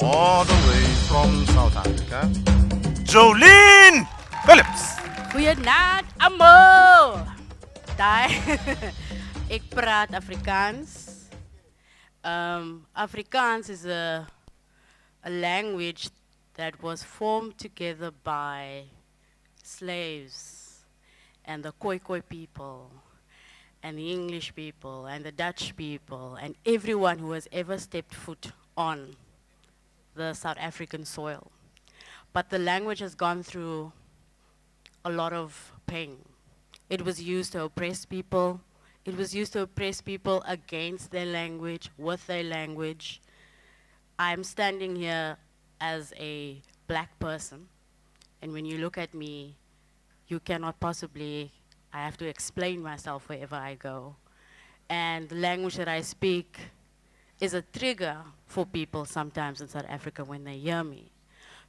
all the way from South Africa, Jolyn Philips. Goeienaand almal. Daai ek praat Afrikaans. Afrikaans is a language that was formed together by slaves and the Khoi people and the English people and the Dutch people and everyone who has ever stepped foot on the South African soil. But the language has gone through a lot of pain. It was used to oppress people. It was used to oppress people against their language, with their language. I'm standing here as a black person, and when you look at me, you cannot possibly, I have to explain myself wherever I go. And the language that I speak is a trigger for people sometimes in South Africa when they hear me,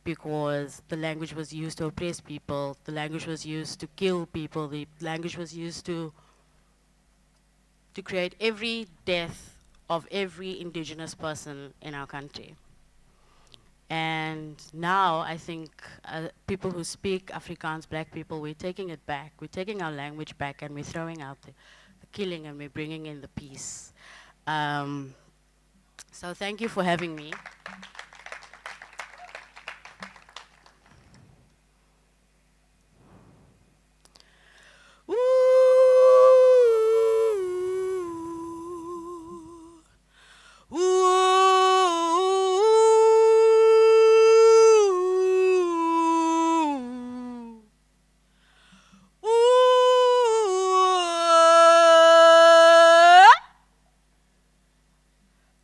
because the language was used to oppress people, the language was used to kill people, the language was used to create every death of every indigenous person in our country. And now I think people who speak Afrikaans, black people, we're taking it back. We're taking our language back and we're throwing out the killing and we're bringing in the peace. So thank you for having me.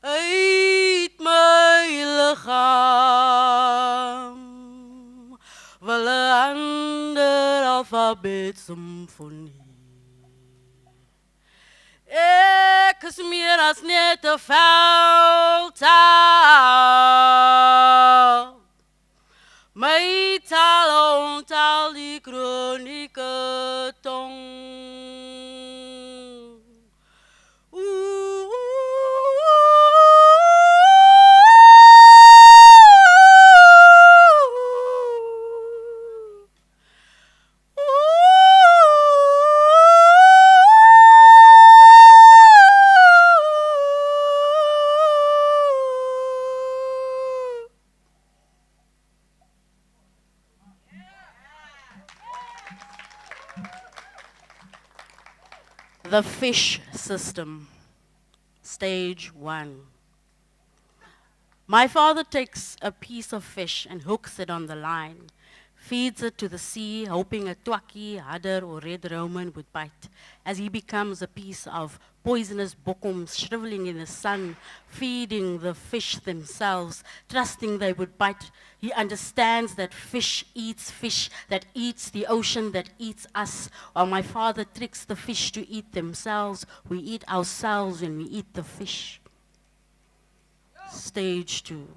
Uit my liggaam wil 'n ander alfabet simfonie. Ek is meer as net 'n veldtaal. My taal ontaal die kronieke tong. The fish system, stage 1. My father takes a piece of fish and hooks it on the line, feeds it to the sea, hoping a twakkie, hadder, or red Roman would bite, as he becomes a piece of poisonous bokum shriveling in the sun, feeding the fish themselves, trusting they would bite. He understands that fish that eats the ocean, that eats us. While my father tricks the fish to eat themselves, we eat ourselves when we eat the fish. Stage 2.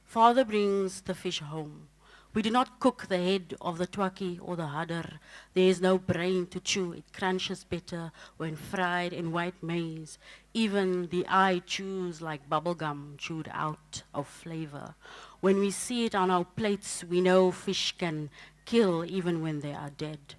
Father brings the fish home. We do not cook the head of the twakkie or the hadder. There is no brain to chew. It crunches better when fried in white maize. Even the eye chews like bubblegum chewed out of flavor. When we see it on our plates, we know fish can kill even when they are dead.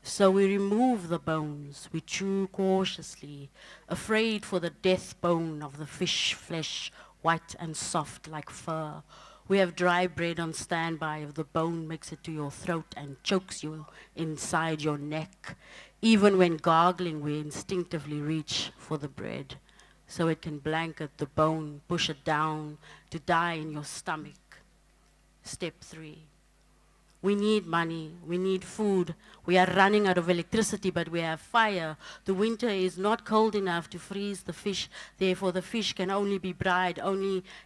So we remove the bones. We chew cautiously, afraid for the death bone of the fish flesh, white and soft like fur. We have dry bread on standby if the bone makes it to your throat and chokes you inside your neck. Even when gargling, we instinctively reach for the bread so it can blanket the bone, push it down to die in your stomach. Step 3. We need money, we need food. We are running out of electricity, but we have fire. The winter is not cold enough to freeze the fish. Therefore, the fish can only be dried,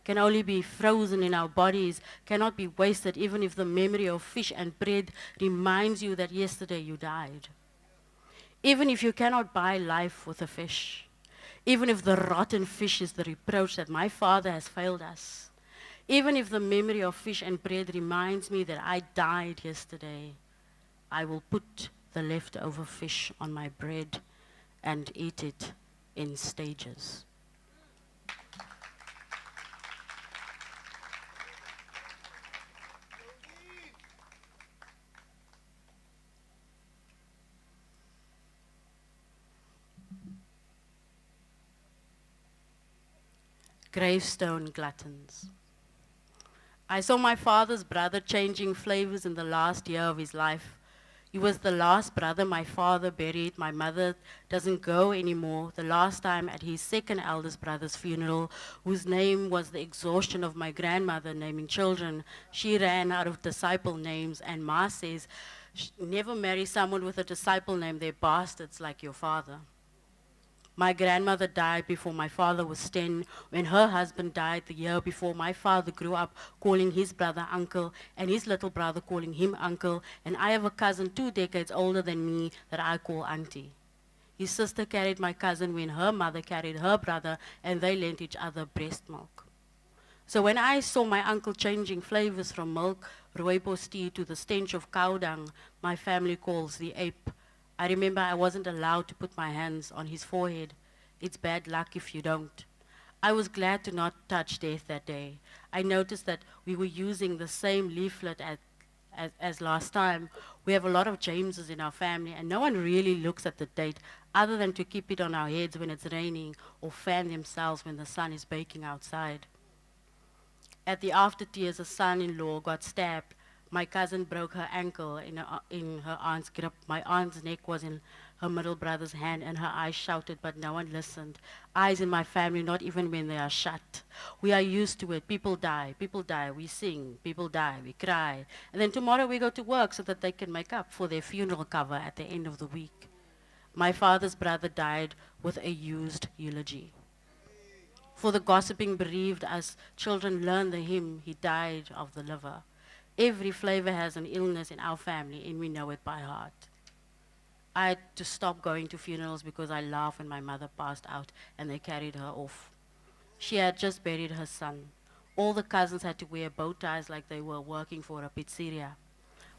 can only be frozen in our bodies, cannot be wasted, even if the memory of fish and bread reminds you that yesterday you died. Even if you cannot buy life with a fish, even if the rotten fish is the reproach that my father has failed us, even if the memory of fish and bread reminds me that I died yesterday, I will put the leftover fish on my bread and eat it in stages. Gravestone gluttons. I saw my father's brother changing flavors in the last year of his life. He was the last brother my father buried. My mother doesn't go anymore. The last time at his second eldest brother's funeral, whose name was the exhaustion of my grandmother naming children, she ran out of disciple names, and Ma says, never marry someone with a disciple name, they're bastards like your father. My grandmother died before my father was 10. When her husband died the year before, my father grew up calling his brother uncle and his little brother calling him uncle. And I have a cousin 2 decades older than me that I call auntie. His sister carried my cousin when her mother carried her brother, and they lent each other breast milk. So when I saw my uncle changing flavors from milk, rooibos tea to the stench of cow dung my family calls the ape, I remember I wasn't allowed to put my hands on his forehead. It's bad luck if you don't. I was glad to not touch death that day. I noticed that we were using the same leaflet as last time. We have a lot of Jameses in our family, and no one really looks at the date other than to keep it on our heads when it's raining or fan themselves when the sun is baking outside. At the after-tears, a son-in-law got stabbed. My cousin broke her ankle in her aunt's grip. My aunt's neck was in her middle brother's hand, and her eyes shouted, but no one listened. Eyes in my family, not even when they are shut. We are used to it. People die, we sing. People die, we cry. And then tomorrow we go to work so that they can make up for their funeral cover at the end of the week. My father's brother died with a used eulogy. For the gossiping bereaved, as children learn the hymn, he died of the liver. Every flavor has an illness in our family, and we know it by heart. I had to stop going to funerals because I laughed when my mother passed out and they carried her off. She had just buried her son. All the cousins had to wear bow ties like they were working for a pizzeria.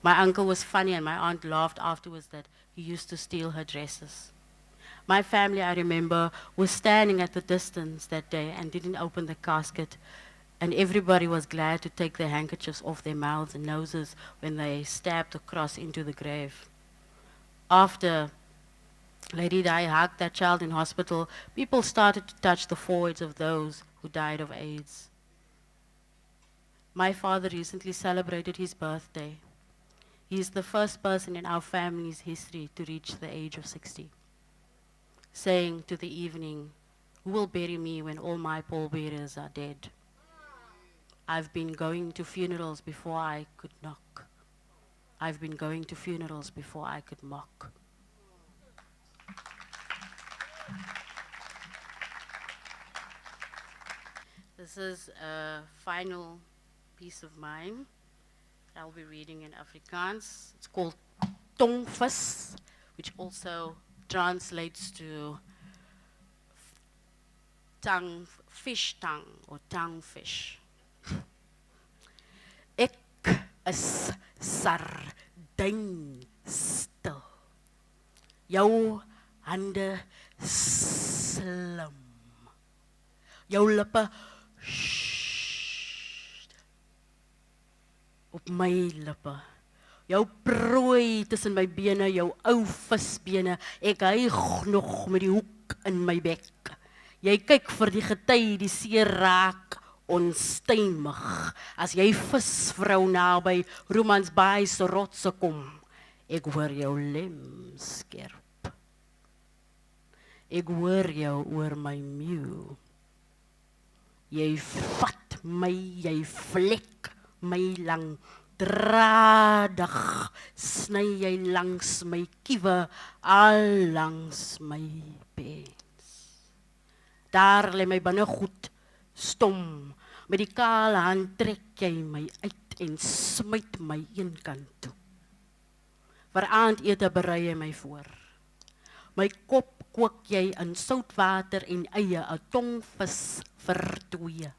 My uncle was funny, and my aunt laughed afterwards that he used to steal her dresses. My family, I remember, was standing at the distance that day and didn't open the casket, and everybody was glad to take their handkerchiefs off their mouths and noses when they stabbed the cross into the grave. After Lady Di hugged that child in hospital, people started to touch the foreheads of those who died of AIDS. My father recently celebrated his birthday. He is the first person in our family's history to reach the age of 60. Saying to the evening, "Who will bury me when all my pallbearers are dead?" I've been going to funerals before I could knock. I've been going to funerals before I could mock. This is a final piece of mine I'll be reading in Afrikaans. It's called Tongvis, which also translates to fish tongue or tonguefish. Ek is sardynstil. Jou hande slim. Jou lippe op my lippe. Jou prooi tussen my bene, jou ou visbene. Ek hyg nog met die hoek in my bek. Jy kyk vir die gety, die seer raak onstuimig. As jy visvrou naby Romansbaai se rotse kom, ek hoor jou lem skerp. Ek hoor jou oor my mew. Jy vat my, jy vlek my lang dradig, sny jy langs my kiewe, al langs my pens. Daar lê my binnegoed stom, met die kale hand trek jy my uit en smyt my een kant toe. Vir aandete berei jy my voor. My kop kook jy in soutwater en eie, 'n tongvis vir twee.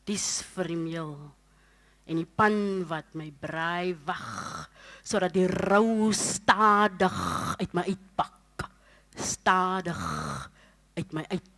Dis vir die meel. En die pan wat my braai wag, sodat die rou stadig uit my uitpak. Stadig uit my uit